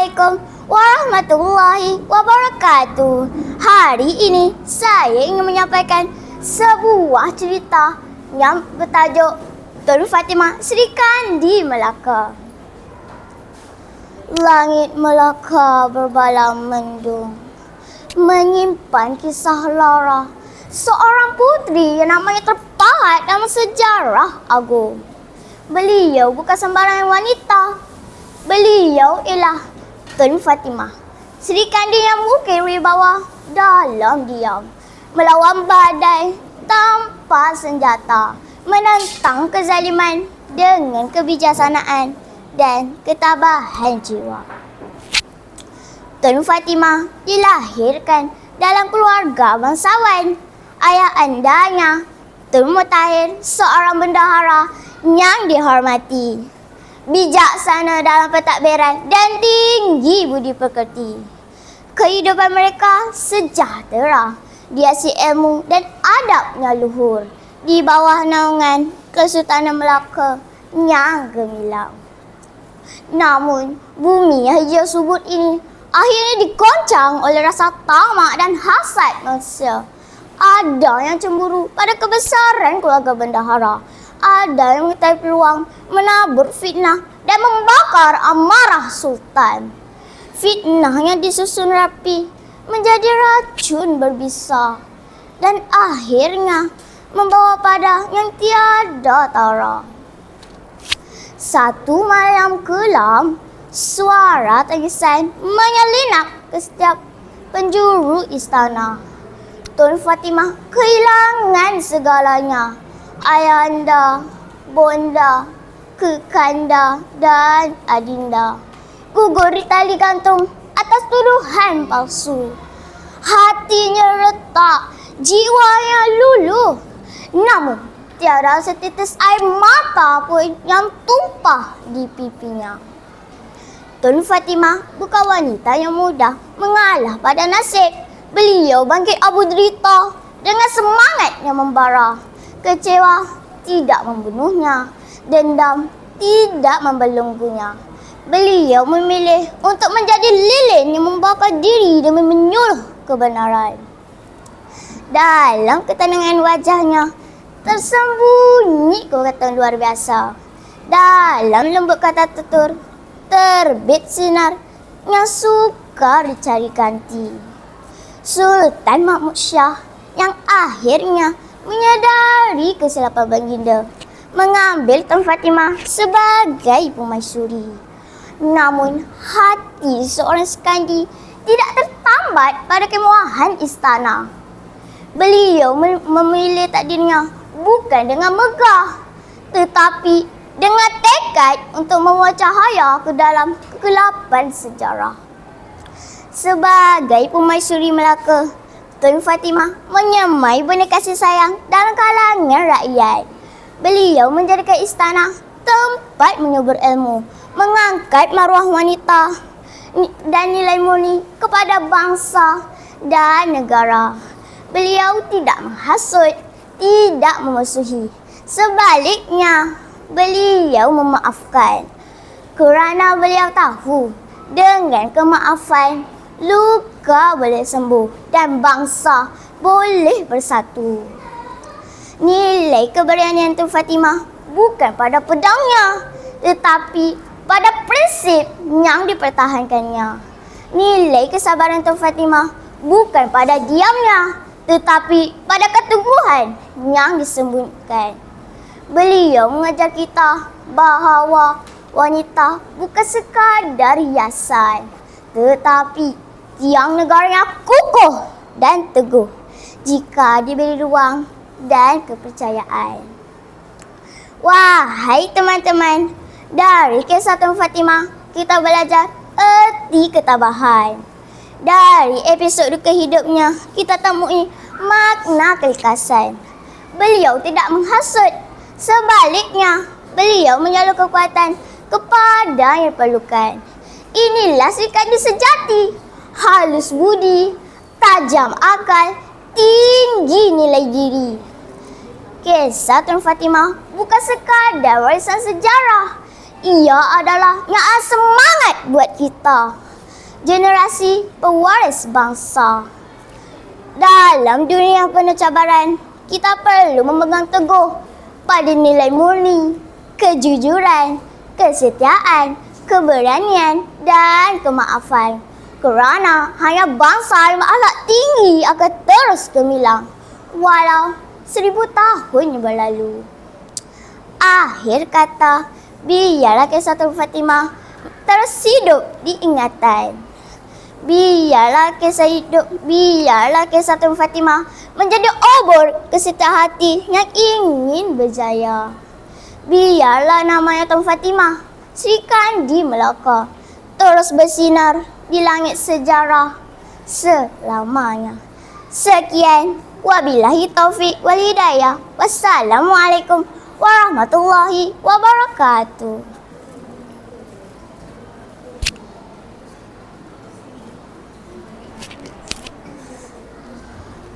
Assalamualaikum warahmatullahi wabarakatuh. Hari ini saya ingin menyampaikan sebuah cerita yang bertajuk Tun Fatimah Sri Kandi Melaka. Langit Melaka berbalang mendung, menyimpan kisah lara seorang putri yang namanya terpahat dalam sejarah agung. Beliau bukan sembarangan wanita. Beliau ialah Tun Fatimah Sri Kandi yang mungkin wibawa dalam diam, melawan badai tanpa senjata, menentang kezaliman dengan kebijaksanaan dan ketabahan jiwa. Tun Fatimah dilahirkan dalam keluarga bangsawan. Ayah andanya Tun Mutahir seorang bendahara yang dihormati, bijaksana dalam pentadbiran dan tinggi budi pekerti. Kehidupan mereka sejahtera, dihiasi ilmu dan adabnya luhur di bawah naungan Kesultanan Melaka yang gemilang. Namun, bumi yang hijau subur ini akhirnya dikoncang oleh rasa tamak dan hasad manusia. Ada yang cemburu pada kebesaran keluarga bendahara. Ada yang mengetahui peluang menabur fitnah dan membakar amarah sultan. Fitnah yang disusun rapi menjadi racun berbisa dan akhirnya membawa pada yang tiada tara. Satu malam kelam, suara tangisan menyelinap ke setiap penjuru istana. Tun Fatimah kehilangan segalanya. Ayahanda, bonda, kekanda dan adinda gugur di tali gantung atas tuduhan palsu. Hatinya retak, jiwanya luluh. Namun tiada setitis air mata pun yang tumpah di pipinya. Tun Fatimah bukan wanita yang mudah mengalah pada nasib. Beliau bangkit abu derita dengan semangat yang membara. Kecewa tidak membunuhnya, dendam tidak membelenggunya. Beliau memilih untuk menjadi lilin yang membakar diri demi menyuluh kebenaran. Dalam ketenangan wajahnya tersembunyi kekuatan luar biasa. Dalam lembut kata tutur terbit sinar yang sukar dicari ganti. Sultan Mahmud Shah yang akhirnya menyadari kesilapan baginda mengambil Tun Fatimah sebagai permaisuri. Namun hati seorang Skandi tidak tertambat pada kemewahan istana. Beliau memilih takdirnya bukan dengan megah, tetapi dengan tekad untuk membawa cahaya ke dalam kegelapan sejarah. Sebagai permaisuri Melaka, Tun Fatimah menyamai benih kasih sayang dalam kalangan rakyat. Beliau menjadikan istana tempat menyubur ilmu, mengangkat maruah wanita dan nilai murni kepada bangsa dan negara. Beliau tidak menghasut, tidak memusuhi. Sebaliknya, beliau memaafkan. Kerana beliau tahu dengan kemaafan luka boleh sembuh dan bangsa boleh bersatu. Nilai keberanian Tun Fatimah bukan pada pedangnya, tetapi pada prinsip yang dipertahankannya. Nilai kesabaran Tun Fatimah bukan pada diamnya, tetapi pada keteguhan yang disembunyikan. Beliau mengajar kita bahawa wanita bukan sekadar hiasan, tetapi tiang negaranya kukuh dan teguh jika diberi ruang dan kepercayaan. Wahai teman-teman, dari kisah Tun Fatimah kita belajar erti ketabahan. Dari episod duka hidupnya kita temui makna keikhlasan. Beliau tidak menghasut, sebaliknya beliau menyalur kekuatan kepada yang diperlukan. Inilah Sri Kandi sejati, halus budi, tajam akal, tinggi nilai diri. Kisah Tun Fatimah bukan sekadar warisan sejarah. Ia adalah yang semangat buat kita. generasi pewaris bangsa. Dalam dunia penuh cabaran, kita perlu memegang teguh pada nilai murni, kejujuran, kesetiaan, keberanian dan kemaafan. Kerana hanya bangsa yang berakhlak tinggi akan terus gemilang walau 1000 tahun berlalu. Akhir kata, biarlah kisah Tun Fatimah terus hidup diingatan. Biarlah kisah Tun Fatimah menjadi obor kesetiaan hati yang ingin berjaya. Biarlah namanya Tun Fatimah, Sri Kandi Melaka, terus bersinar di langit sejarah selamanya. Sekian, wabillahi taufiq wal hidayah. Wassalamualaikum warahmatullahi wabarakatuh.